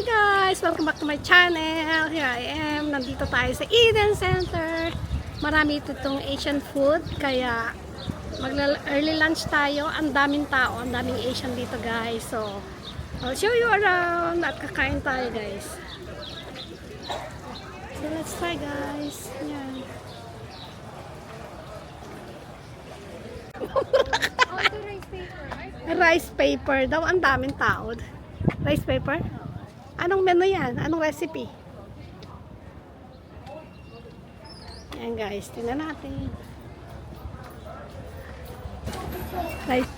Hi guys! Welcome back to my channel. Here I am. Nandito tayo sa Eden Center. Marami ito itong Asian food. Kaya early lunch tayo. Ang daming tao. Ang daming Asian dito guys. So, I'll show you around. At kakain tayo guys. So, let's try guys. Yan. Rice paper daw. Ang daming tao. Rice paper? Anong menu yan? Anong recipe? Yan guys, tingnan natin. Rice.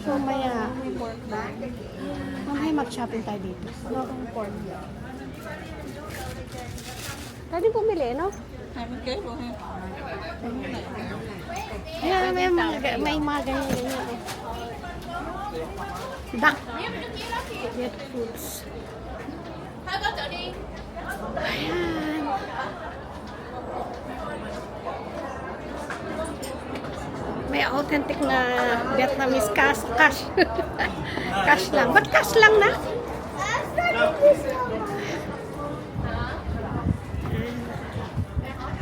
So maya. Mamaya mag-shopping tayo dito. Pwede pumili, no? Ayan, may mga ganyan. Duck. Get foods. Ayan. May authentic na Vietnamese cash. Cash lang. Ba't cash lang na?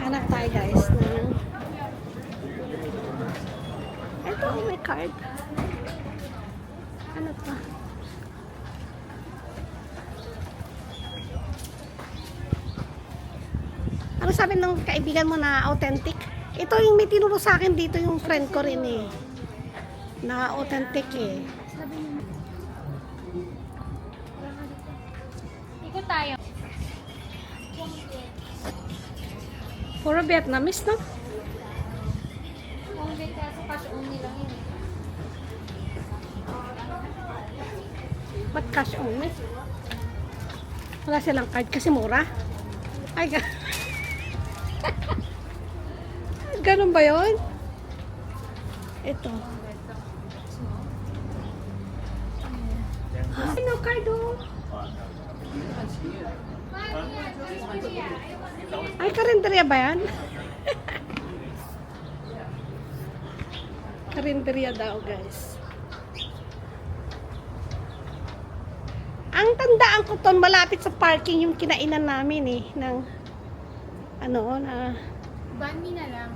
Hanap tayo guys. Ito, may card. Ano pa? Ano sabi ng kaibigan mo na authentic? Ito yung may tinuro sa akin dito yung friend ko rin eh. Na authentic eh. Ikot tayo. Puro Vietnamese, no? Kung din kaso cash only lang yun. Ba't cash only? Wala silang card kasi mura. Ay, ganun ba yun? Ito. Ay, no card oh. Ay, karinderya ba yan? Karinderya daw, guys. Ang tandaan ko ton, malapit sa parking yung kinainan namin eh, ng ano, na Banh mi na lang.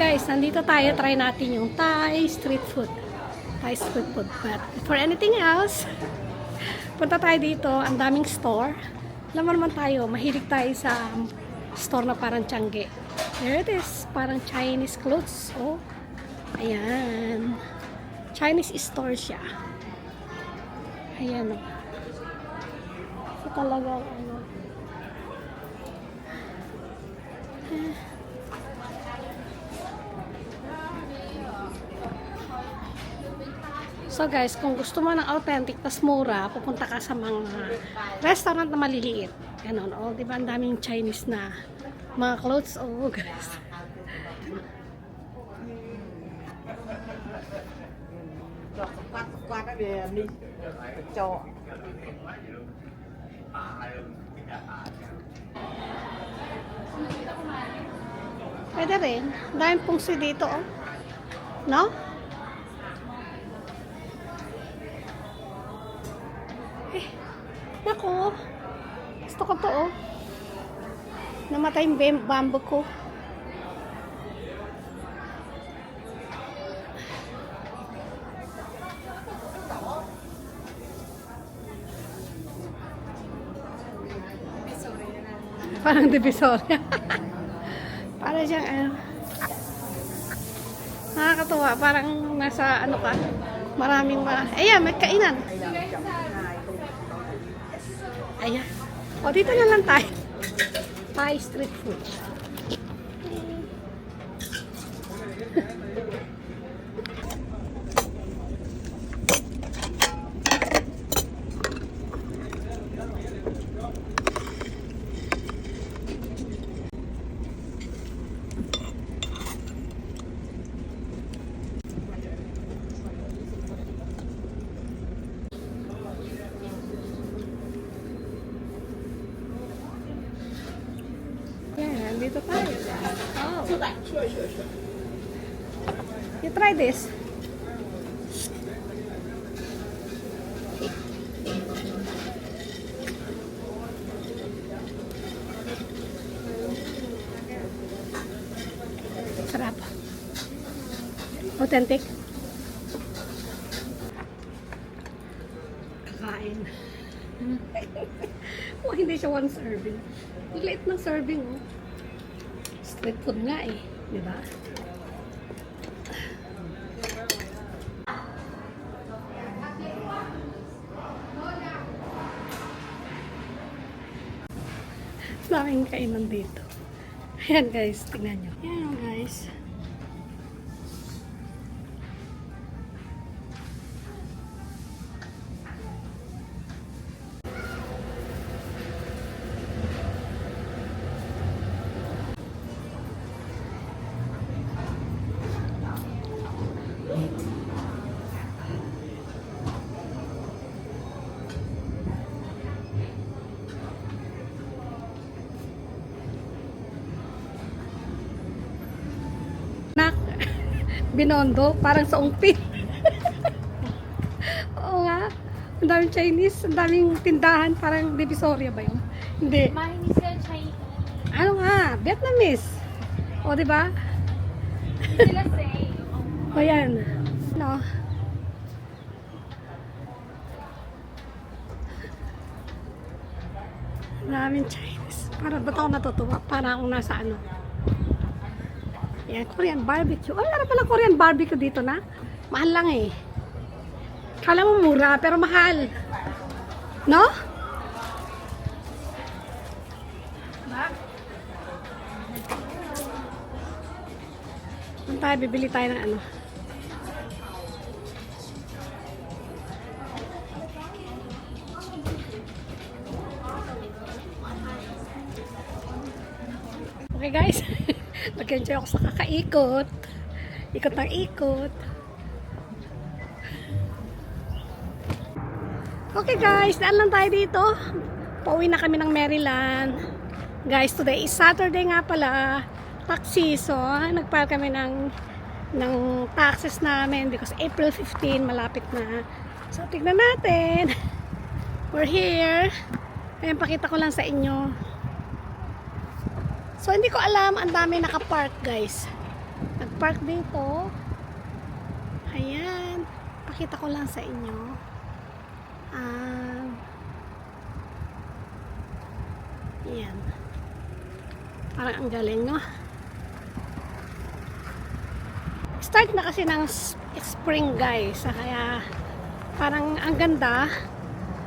guys, nandito tayo, try natin yung Thai street food. Thai street food. But for anything else, punta tayo dito, ang daming store. Alam mo naman tayo, mahilig tayo sa store na parang Changi. There it is, parang Chinese clothes. Oh, ayan. Chinese store siya. Ayan o. So talagang ano. So guys, kung gusto mo ng authentic tas mura, pupunta ka sa mga restaurant na maliliit. Ganon, oh, di ba ang daming Chinese na mga clothes, oh guys. Pwede rin. Daming pungsi dito, oh. No? Nako, gusto ko to oh. Namatay yung bamboo ko. Parang divisoria. Parang siyang ano. Nakakatuwa, parang nasa ano ka. Maraming ayan, may kainan. Ayan. O, dito na lang tayo. Thai street food. Ito tayo. Oh. You try this. Sarap. Authentic. Kakain. Oh, hindi siya one serving. Ang liit ng serving, oh. Street food nga eh. Di ba? Daming kainan dito. Ayan guys, tingnan nyo. Ayan guys. Nak, Binondo, parang sa ungpin. Oo nga. Ang daming Chinese, ang daming tindahan, parang Divisoria ba yun? Hindi. Mahinis sila Chinese. Ano nga, Vietnamese. O, di ba? Sila say. O, yan. No. Daming Chinese. Parang ba't ako natutuwa? Parang akong nasa ano. Yan, Korean barbecue. Ay, meron pala Korean barbecue dito na. Mahal lang eh. Kala mo mura, pero mahal. No? Tayo, bibili tayo ng ano. Okay guys, nag-enjoy ako sa kakaikot. Ikot ng ikot. Okay guys, daan lang tayo dito. Pauwi na kami ng Maryland. Guys, today is Saturday nga pala. Tax season. Nag-file kami ng taxes namin because April 15 malapit na. So, tignan natin. We're here. Ayan, pakita ko lang sa inyo. So, hindi ko alam. Ang dami nakapark, guys. Nag-park dito. Ayan. Pakita ko lang sa inyo. Ayan. Parang ang galing, no? Start na kasi ng spring, guys. Kaya parang ang ganda.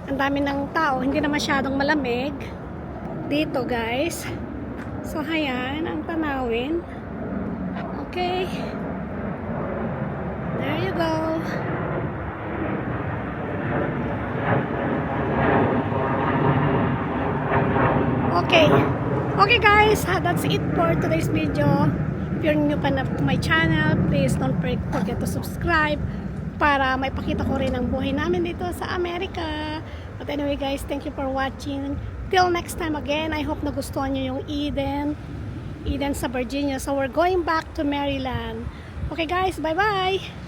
Ang dami ng tao. Hindi na masyadong malamig. Dito, guys. So, ayan. Ang tanawin. Okay. There you go. Okay. Okay, guys. That's it for today's video. If you're new pa na to my channel, please don't forget to subscribe para maipakita ko rin ang buhay namin dito sa Amerika. But anyway guys, thank you for watching. Till next time again, I hope nagustuhan nyo yung Eden sa Virginia. So we're going back to Maryland. Okay guys, bye-bye!